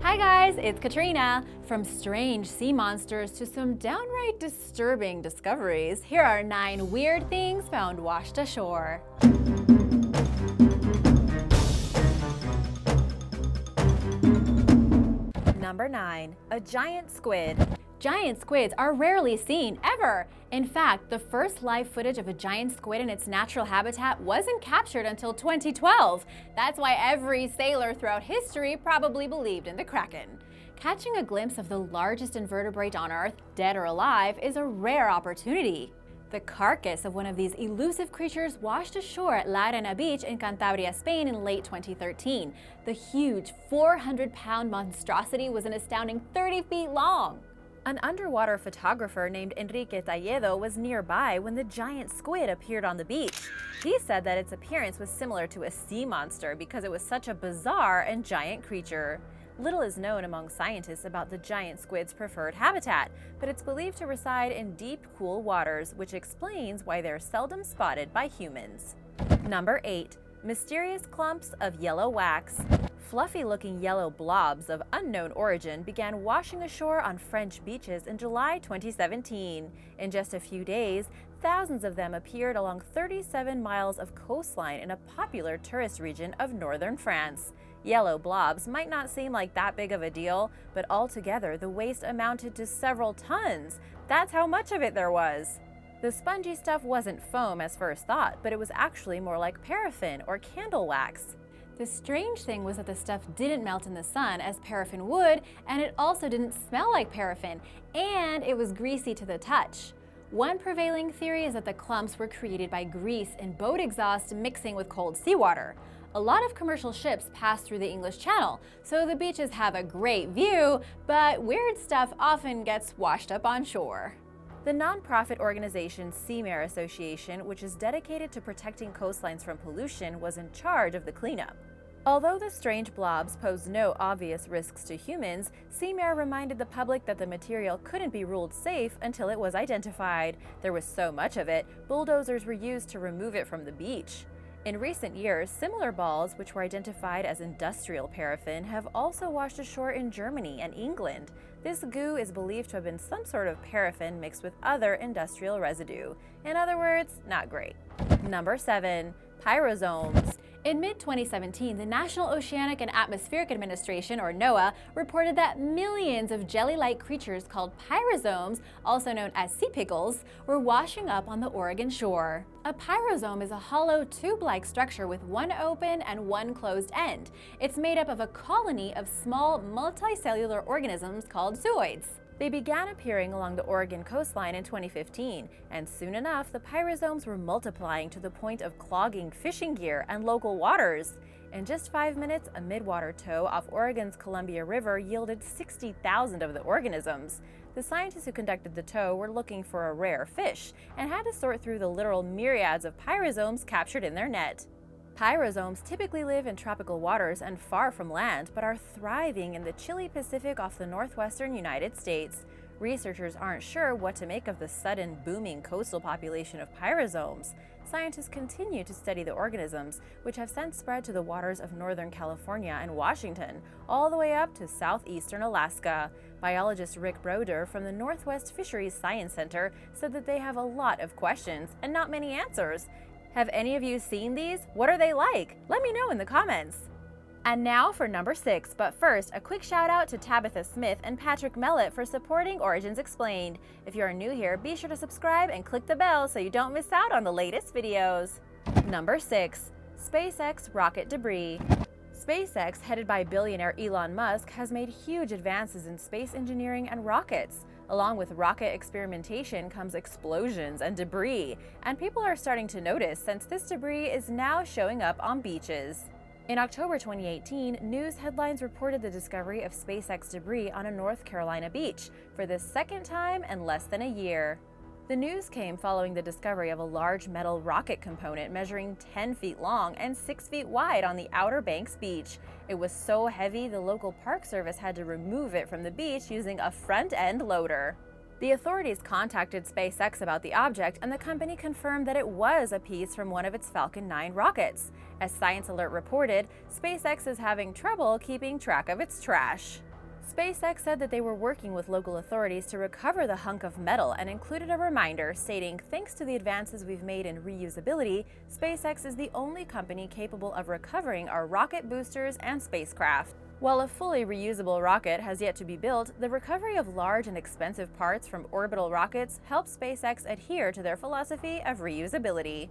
Hi guys, it's Katrina. From strange sea monsters to some downright disturbing discoveries, here are 9 weird things found washed ashore. Number 9. A giant squid. Giant squids are rarely seen, ever. In fact, the first live footage of a giant squid in its natural habitat wasn't captured until 2012. That's why every sailor throughout history probably believed in the Kraken. Catching a glimpse of the largest invertebrate on Earth, dead or alive, is a rare opportunity. The carcass of one of these elusive creatures washed ashore at La Arena Beach in Cantabria, Spain in late 2013. The huge 400-pound monstrosity was an astounding 30 feet long. An underwater photographer named Enrique Talledo was nearby when the giant squid appeared on the beach. He said that its appearance was similar to a sea monster because it was such a bizarre and giant creature. Little is known among scientists about the giant squid's preferred habitat, but it's believed to reside in deep, cool waters, which explains why they're seldom spotted by humans. Number 8. Mysterious clumps of yellow wax. Fluffy-looking yellow blobs of unknown origin began washing ashore on French beaches in July 2017. In just a few days, thousands of them appeared along 37 miles of coastline in a popular tourist region of northern France. Yellow blobs might not seem like that big of a deal, but altogether the waste amounted to several tons. That's how much of it there was. The spongy stuff wasn't foam as first thought, but it was actually more like paraffin or candle wax. The strange thing was that the stuff didn't melt in the sun as paraffin would, and it also didn't smell like paraffin, and it was greasy to the touch. One prevailing theory is that the clumps were created by grease and boat exhaust mixing with cold seawater. A lot of commercial ships pass through the English Channel, so the beaches have a great view, but weird stuff often gets washed up on shore. The nonprofit organization Seamare Association, which is dedicated to protecting coastlines from pollution, was in charge of the cleanup. Although the strange blobs posed no obvious risks to humans, Seamare reminded the public that the material couldn't be ruled safe until it was identified. There was so much of it, bulldozers were used to remove it from the beach. In recent years, similar balls, which were identified as industrial paraffin, have also washed ashore in Germany and England. This goo is believed to have been some sort of paraffin mixed with other industrial residue. In other words, not great. Number 7. Pyrozones. In mid-2017, the National Oceanic and Atmospheric Administration, or NOAA, reported that millions of jelly-like creatures called pyrozones, also known as sea pickles, were washing up on the Oregon shore. A pyrozome is a hollow tube-like structure with one open and one closed end. It's made up of a colony of small multicellular organisms called zooids. They began appearing along the Oregon coastline in 2015, and soon enough the pyrozomes were multiplying to the point of clogging fishing gear and local waters. In just 5 minutes, a midwater tow off Oregon's Columbia River yielded 60,000 of the organisms. The scientists who conducted the tow were looking for a rare fish and had to sort through the literal myriads of pyrozomes captured in their net. Pyrozomes typically live in tropical waters and far from land, but are thriving in the chilly Pacific off the northwestern United States. Researchers aren't sure what to make of the sudden booming coastal population of pyrozomes. Scientists continue to study the organisms, which have since spread to the waters of Northern California and Washington, all the way up to southeastern Alaska. Biologist Rick Broder from the Northwest Fisheries Science Center said that they have a lot of questions and not many answers. Have any of you seen these? What are they like? Let me know in the comments. And now for number 6, but first, a quick shout out to Tabitha Smith and Patrick Mellett for supporting Origins Explained. If you are new here, be sure to subscribe and click the bell so you don't miss out on the latest videos. Number 6. SpaceX rocket debris. SpaceX, headed by billionaire Elon Musk, has made huge advances in space engineering and rockets. Along with rocket experimentation comes explosions and debris, and people are starting to notice since this debris is now showing up on beaches. In October 2018, news headlines reported the discovery of SpaceX debris on a North Carolina beach for the second time in less than a year. The news came following the discovery of a large metal rocket component measuring 10 feet long and 6 feet wide on the Outer Banks beach. It was so heavy the local park service had to remove it from the beach using a front-end loader. The authorities contacted SpaceX about the object, and the company confirmed that it was a piece from one of its Falcon 9 rockets. As Science Alert reported, SpaceX is having trouble keeping track of its trash. SpaceX said that they were working with local authorities to recover the hunk of metal and included a reminder stating, "Thanks to the advances we've made in reusability, SpaceX is the only company capable of recovering our rocket boosters and spacecraft." While a fully reusable rocket has yet to be built, the recovery of large and expensive parts from orbital rockets helps SpaceX adhere to their philosophy of reusability.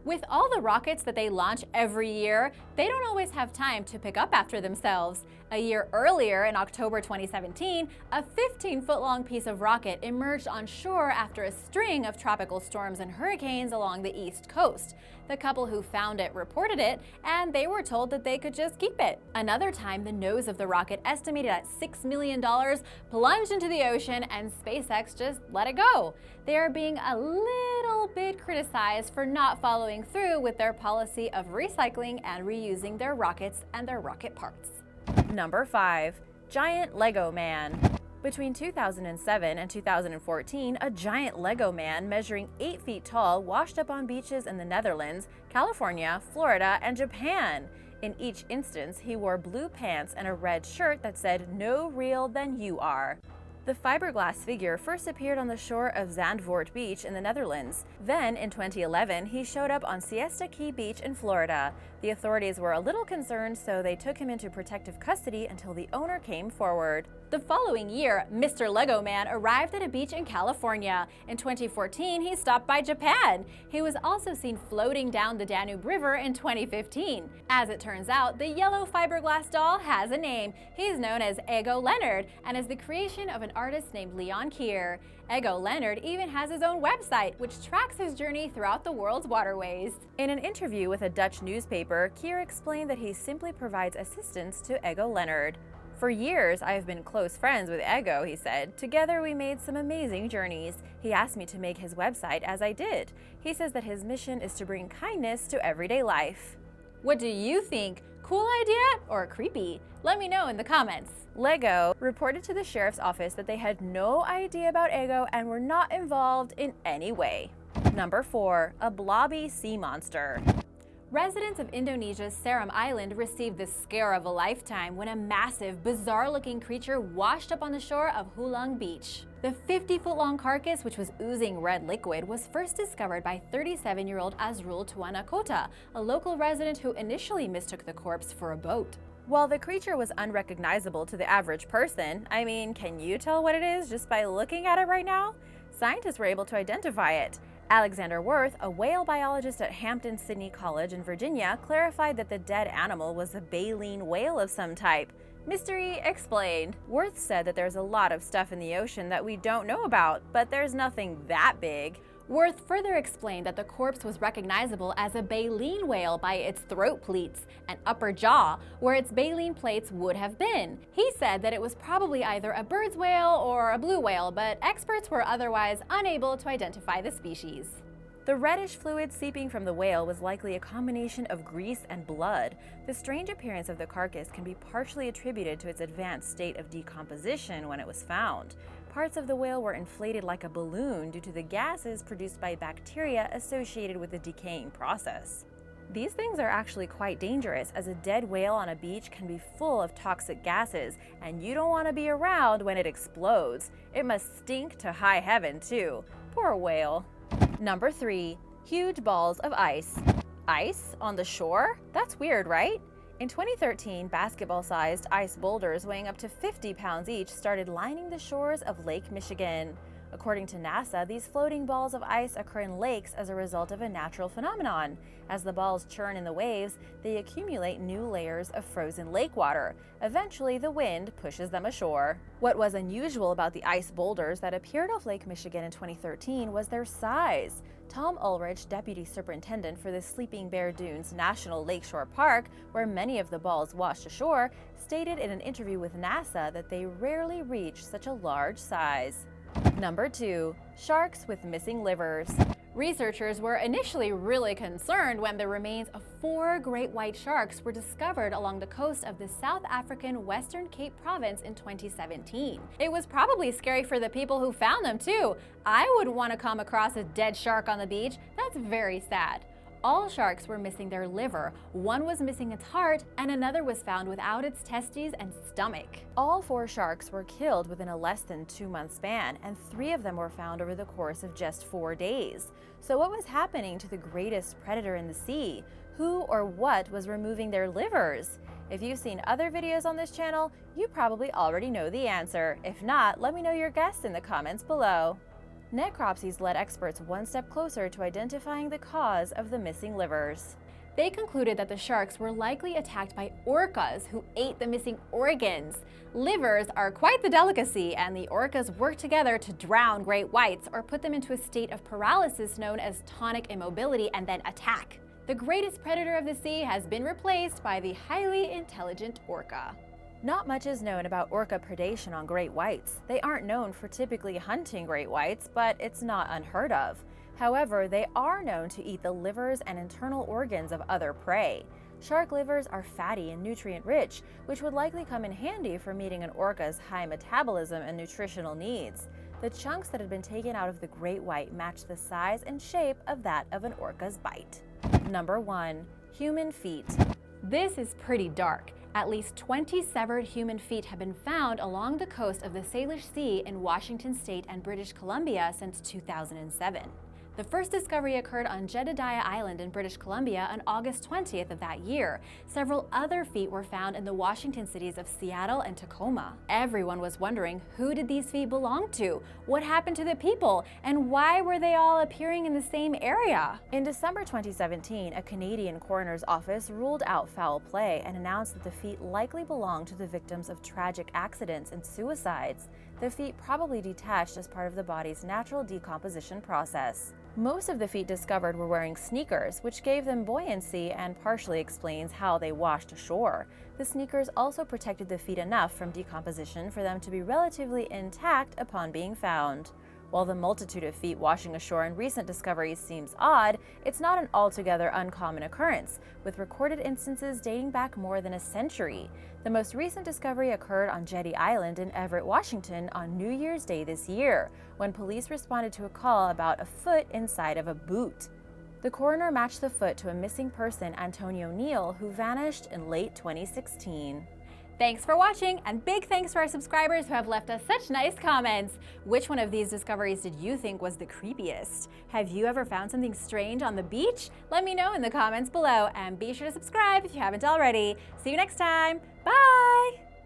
With all the rockets that they launch every year, they don't always have time to pick up after themselves. A year earlier, in October 2017, a 15-foot-long piece of rocket emerged on shore after a string of tropical storms and hurricanes along the East Coast. The couple who found it reported it, and they were told that they could just keep it. Another time, the nose of the rocket, estimated at $6 million, plunged into the ocean, and SpaceX just let it go. They are being a little bit criticized for not following through with their policy of recycling and reusing their rockets and their rocket parts. Number 5. Giant Lego Man. Between 2007 and 2014, a giant Lego man measuring 8 feet tall washed up on beaches in the Netherlands, California, Florida, and Japan. In each instance, he wore blue pants and a red shirt that said, "No real than you are." The fiberglass figure first appeared on the shore of Zandvoort Beach in the Netherlands. Then, in 2011, he showed up on Siesta Key Beach in Florida. The authorities were a little concerned, so they took him into protective custody until the owner came forward. The following year, Mr. Lego Man arrived at a beach in California. In 2014, he stopped by Japan. He was also seen floating down the Danube River in 2015. As it turns out, the yellow fiberglass doll has a name. He's known as Ego Leonard and is the creation of an artist named Leon Kier. Ego Leonard even has his own website, which tracks his journey throughout the world's waterways. In an interview with a Dutch newspaper, Kier explained that he simply provides assistance to Ego Leonard. "For years, I have been close friends with Ego," he said. "Together, we made some amazing journeys. He asked me to make his website, as I did. He says that his mission is to bring kindness to everyday life." What do you think? Cool idea or creepy? Let me know in the comments. Lego reported to the sheriff's office that they had no idea about Ego and were not involved in any way. Number 4. A Blobby Sea Monster. Residents of Indonesia's Seram Island received the scare of a lifetime when a massive, bizarre-looking creature washed up on the shore of Hulang Beach. The 50-foot-long carcass, which was oozing red liquid, was first discovered by 37-year-old Azrul Tuanakota, a local resident who initially mistook the corpse for a boat. While the creature was unrecognizable to the average person, I mean, can you tell what it is just by looking at it right now? Scientists were able to identify it. Alexander Worth, a whale biologist at Hampton-Sydney College in Virginia, clarified that the dead animal was a baleen whale of some type. Mystery explained. Worth said that there's a lot of stuff in the ocean that we don't know about, but there's nothing that big. Worth further explained that the corpse was recognizable as a baleen whale by its throat pleats and upper jaw, where its baleen plates would have been. He said that it was probably either a bird's whale or a blue whale, but experts were otherwise unable to identify the species. The reddish fluid seeping from the whale was likely a combination of grease and blood. The strange appearance of the carcass can be partially attributed to its advanced state of decomposition when it was found. Parts of the whale were inflated like a balloon due to the gases produced by bacteria associated with the decaying process. These things are actually quite dangerous, as a dead whale on a beach can be full of toxic gases, and you don't want to be around when it explodes. It must stink to high heaven, too. Poor whale. Number 3. Huge balls of ice. Ice on the shore? That's weird, right? In 2013, basketball-sized ice boulders weighing up to 50 pounds each started lining the shores of Lake Michigan. According to NASA, these floating balls of ice occur in lakes as a result of a natural phenomenon. As the balls churn in the waves, they accumulate new layers of frozen lake water. Eventually, the wind pushes them ashore. What was unusual about the ice boulders that appeared off Lake Michigan in 2013 was their size. Tom Ulrich, deputy superintendent for the Sleeping Bear Dunes National Lakeshore Park, where many of the balls washed ashore, stated in an interview with NASA that they rarely reach such a large size. Number 2. Sharks with missing livers. Researchers were initially really concerned when the remains of 4 great white sharks were discovered along the coast of the South African Western Cape province in 2017. It was probably scary for the people who found them too. I wouldn't want to come across a dead shark on the beach. That's very sad. All sharks were missing their liver, one was missing its heart, and another was found without its testes and stomach. All 4 sharks were killed within a less than 2-month span, and 3 of them were found over the course of just 4 days. So what was happening to the greatest predator in the sea? Who or what was removing their livers? If you've seen other videos on this channel, you probably already know the answer. If not, let me know your guess in the comments below. Necropsies led experts one step closer to identifying the cause of the missing livers. They concluded that the sharks were likely attacked by orcas who ate the missing organs. Livers are quite the delicacy, and the orcas worked together to drown great whites or put them into a state of paralysis known as tonic immobility and then attack. The greatest predator of the sea has been replaced by the highly intelligent orca. Not much is known about orca predation on great whites. They aren't known for typically hunting great whites, but it's not unheard of. However, they are known to eat the livers and internal organs of other prey. Shark livers are fatty and nutrient-rich, which would likely come in handy for meeting an orca's high metabolism and nutritional needs. The chunks that had been taken out of the great white match the size and shape of that of an orca's bite. Number 1. Human feet. This is pretty dark. At least 20 severed human feet have been found along the coast of the Salish Sea in Washington State and British Columbia since 2007. The first discovery occurred on Jedediah Island in British Columbia on August 20th of that year. Several other feet were found in the Washington cities of Seattle and Tacoma. Everyone was wondering, who did these feet belong to? What happened to the people? And why were they all appearing in the same area? In December 2017, a Canadian coroner's office ruled out foul play and announced that the feet likely belonged to the victims of tragic accidents and suicides. The feet probably detached as part of the body's natural decomposition process. Most of the feet discovered were wearing sneakers, which gave them buoyancy and partially explains how they washed ashore. The sneakers also protected the feet enough from decomposition for them to be relatively intact upon being found. While the multitude of feet washing ashore in recent discoveries seems odd, it's not an altogether uncommon occurrence, with recorded instances dating back more than a century. The most recent discovery occurred on Jetty Island in Everett, Washington on New Year's Day this year, when police responded to a call about a foot inside of a boot. The coroner matched the foot to a missing person, Antonio Neal, who vanished in late 2016. Thanks for watching, and big thanks to our subscribers who have left us such nice comments. Which one of these discoveries did you think was the creepiest? Have you ever found something strange on the beach? Let me know in the comments below, and be sure to subscribe if you haven't already. See you next time. Bye!